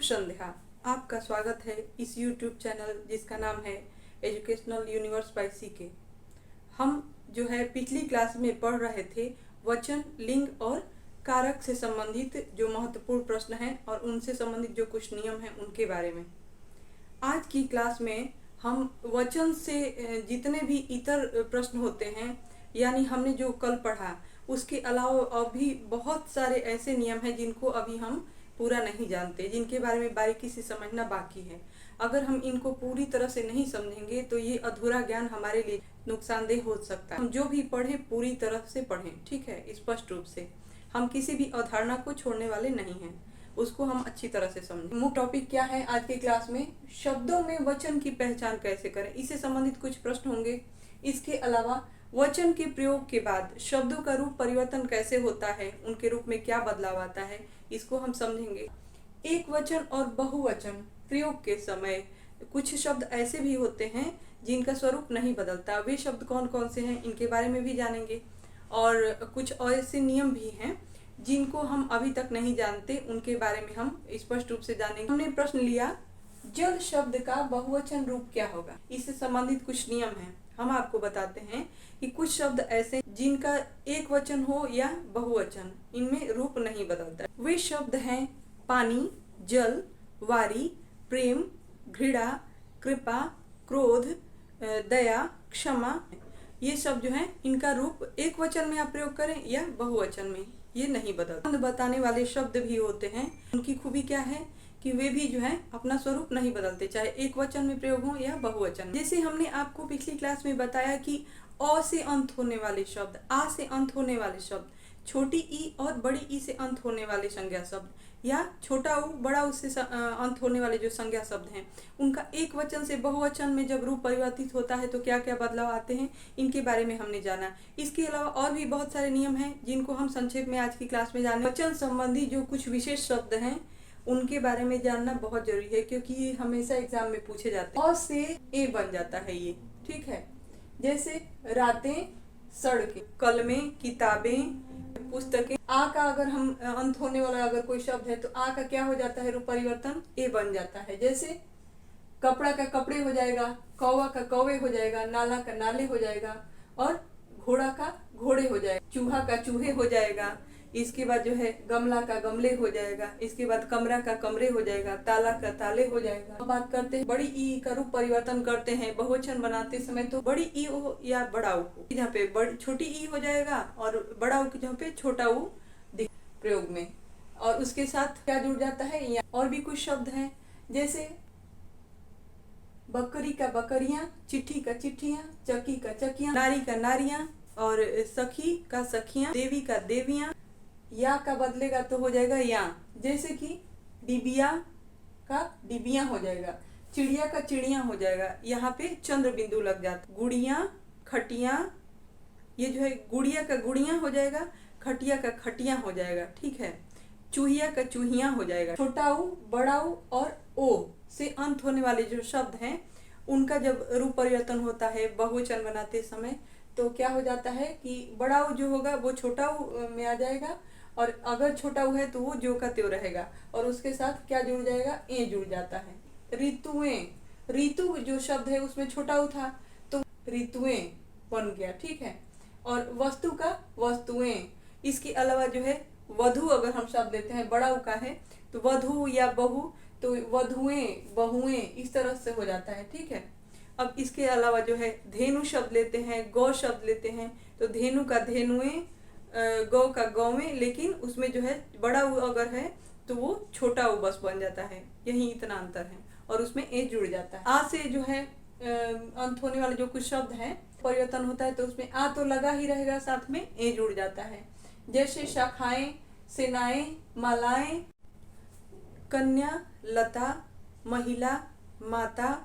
संध्या। आपका स्वागत है इस YouTube चैनल जिसका नाम है एजुकेशनल यूनिवर्स बाय सीके। हम जो है पिछली क्लास में पढ़ रहे थे वचन, लिंग और कारक से संबंधित जो महत्वपूर्ण प्रश्न हैं और उनसे संबंधित जो कुछ नियम हैं उनके बारे में। आज की क्लास में हम वचन से जितने भी इतर प्रश्न होते हैं, यानी हमने जो कल पढ़ा उसके अलावा अभी बहुत सारे ऐसे नियम हैं जिनको अभी हम पूरा नहीं जानते, जिनके बारे में बारीकी से समझना बाकी है। अगर हम इनको पूरी तरह से नहीं समझेंगे तो ये अधूरा ज्ञान हमारे लिए नुकसानदेह हो सकता है। हम जो भी पढ़ें पूरी तरह से पढ़ें, ठीक है, स्पष्ट रूप से। हम किसी भी अवधारणा को छोड़ने वाले नहीं हैं, उसको हम अच्छी तरह से समझें। मुख्य टॉपिक क्या है आज के क्लास में? शब्दों में वचन की पहचान कैसे करें, इससे संबंधित कुछ प्रश्न होंगे। इसके अलावा वचन के प्रयोग के बाद शब्दों का रूप परिवर्तन कैसे होता है, उनके रूप में क्या बदलाव आता है, इसको हम समझेंगे। एक वचन और बहुवचन प्रयोग के समय कुछ शब्द ऐसे भी होते हैं जिनका स्वरूप नहीं बदलता। वे शब्द कौन कौन से हैं, इनके बारे में भी जानेंगे। और कुछ ऐसे नियम भी हैं जिनको हम अभी तक नहीं जानते, उनके बारे में हम स्पष्ट रूप से जानेंगे। हमने प्रश्न लिया, जल शब्द का बहुवचन रूप क्या होगा? इससे संबंधित कुछ नियम हैं। हम आपको बताते हैं कि कुछ शब्द ऐसे जिनका एक वचन हो या बहुवचन, इनमें रूप नहीं बदलता। वे शब्द हैं पानी, जल, वारी, प्रेम, घृणा, कृपा, क्रोध, दया, क्षमा। ये शब्द जो हैं इनका रूप एक वचन में आप प्रयोग करें या बहुवचन में, ये नहीं बदलता। बताने वाले शब्द भी होते हैं, उनकी खूबी क्या है कि वे भी जो है अपना स्वरूप नहीं बदलते, चाहे एक वचन में प्रयोग हो या बहुवचन। जैसे हमने आपको पिछली क्लास में बताया कि अ से अंत होने वाले शब्द, आ से अंत होने वाले शब्द, छोटी ई और बड़ी ई से अंत होने वाले संज्ञा शब्द, या छोटा ऊ बड़ा ऊ से अंत होने वाले जो संज्ञा शब्द हैं, उनका एक वचन से बहुवचन में जब रूप परिवर्तित होता है तो क्या क्या बदलाव आते हैं, इनके बारे में हमने जाना। इसके अलावा और भी बहुत सारे नियम हैं जिनको हम संक्षेप में आज की क्लास में जाने। वचन संबंधी जो कुछ विशेष शब्द हैं उनके बारे में जानना बहुत जरूरी है, क्योंकि हमेशा एग्जाम में पूछे जाते हैं। अ से ए बन जाता है ये, ठीक है। जैसे रातें, सड़कें, कलमें, किताबें, पुस्तकें। आ का अगर हम अंत होने वाला अगर कोई शब्द है तो आ का क्या हो जाता है, रूप परिवर्तन ए बन जाता है। जैसे कपड़ा का कपड़े हो जाएगा, कौवा का कौवे हो जाएगा, नाला का नाले हो जाएगा, और घोड़ा का घोड़े हो जाएगा, चूहा का चूहे हो जाएगा। इसके बाद जो है गमला का गमले हो जाएगा, इसके बाद कमरा का कमरे हो जाएगा, ताला का ताले हो जाएगा। अब बात करते हैं बड़ी ई का रूप परिवर्तन करते हैं बहुवचन बनाते समय, तो बड़ी ई हो या बड़ा ऊ हो, जहाँ पे बड़ी छोटी ई हो जाएगा और बड़ा ऊ की जहाँ पे छोटा ऊ प्रयोग में, और उसके साथ क्या जुड़ जाता है या और भी कुछ शब्द हैं। जैसे बकरी का बकरियां, चिट्ठी का चिट्ठियां, चक्की का चक्कियां, नारी का नारियां, और सखी का सखियां, देवी का देवियां। या का बदलेगा तो हो जाएगा या। जैसे कि डिबिया का डिबिया हो जाएगा, चिड़िया का चिड़िया हो जाएगा, यहाँ पे चंद्र बिंदु लग जाता। गुड़िया, खटिया, ये जो है गुड़िया का गुड़िया हो जाएगा, खटिया का खटिया हो जाएगा, ठीक है। चूहिया का चूहिया हो जाएगा। छोटा ऊ, बड़ा ऊ और ओ से अंत होने वाले जो शब्द हैं उनका जब रूप परिवर्तन होता है बहुवचन बनाते समय, तो क्या हो जाता है कि बड़ा ऊ जो होगा वो छोटा ऊ में आ जाएगा, और अगर छोटा ऊ है तो वो जो का त्यों रहेगा, और उसके साथ क्या जुड़ जाएगा, ए जुड़ जाता है। ऋतुएं, ऋतु जो शब्द है उसमें छोटा ऊ था तो ऋतुएं बन गया, ठीक है। और वस्तु का वस्तुएं। इसके अलावा जो है वधु अगर हम शब्द लेते हैं, बड़ा ऊ का है तो वधु या बहु, तो वधुएं बहुएं इस तरह से हो जाता है, ठीक है। अब इसके अलावा जो है धेनु शब्द लेते हैं, गौ शब्द लेते हैं, तो धेनु का धेनुएं, गौ का गौवें, लेकिन उसमें जो है बड़ा ऊ अगर है तो वो छोटा ऊ बस बन जाता है, यही इतना अंतर है, और उसमें ए जुड़ जाता है। आ से जो है अंत होने वाले जो कुछ शब्द हैं परिवर्तन होता है तो उसमें आ तो लगा ही रहेगा, साथ में ए जुड़ जाता है। जैसे शाखाएं, सेनाएं, मालाएं, कन्या, लता, महिला, माता,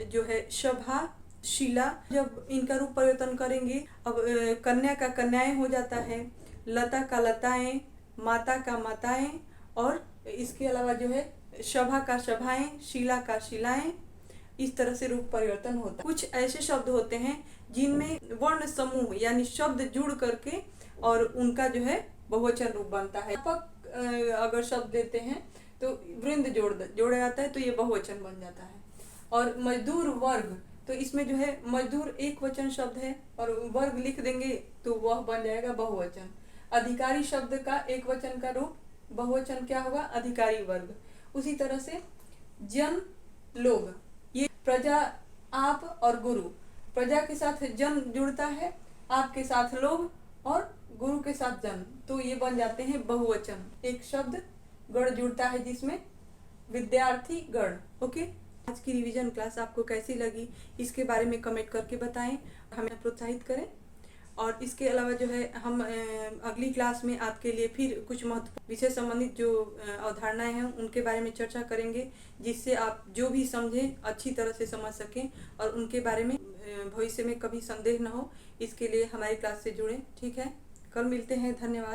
जो है सभा, शिला। जब इनका रूप परिवर्तन करेंगे, अब कन्या का कन्याएं हो जाता है, लता का लताएं, माता का माताएं, और इसके अलावा जो है सभा का सभाएं, शिला का शिलाएं। इस तरह से रूप परिवर्तन होता है। कुछ ऐसे शब्द होते हैं जिनमें वर्ण समूह यानी शब्द जुड़ करके और उनका जो है बहुवचन रूप बनता है। अगर शब्द देते हैं तो वृंद जोड़ा जाता है तो ये बहुवचन बन जाता है। और मजदूर वर्ग, तो इसमें जो है मजदूर एक वचन शब्द है और वर्ग लिख देंगे तो वह बन जाएगा बहुवचन। अधिकारी शब्द का एक वचन का रूप बहुवचन क्या होगा, अधिकारी वर्ग। उसी तरह से जन लोग, ये प्रजा, आप और गुरु, प्रजा के साथ जन जुड़ता है, आप के साथ लोग और गुरु के साथ जन, तो ये बन जाते हैं बहुवचन। एक शब्द गण जुड़ता है जिसमें विद्यार्थी गण। ओके, आज की रिवीजन क्लास आपको कैसी लगी इसके बारे में कमेंट करके बताएं, हमें प्रोत्साहित करें। और इसके अलावा जो है हम अगली क्लास में आपके लिए फिर कुछ महत्वपूर्ण विषय संबंधित जो अवधारणाएं हैं उनके बारे में चर्चा करेंगे, जिससे आप जो भी समझें अच्छी तरह से समझ सकें और उनके बारे में भविष्य में कभी संदेह न हो। इसके लिए हमारी क्लास से जुड़ें। ठीक है, कल मिलते हैं। धन्यवाद।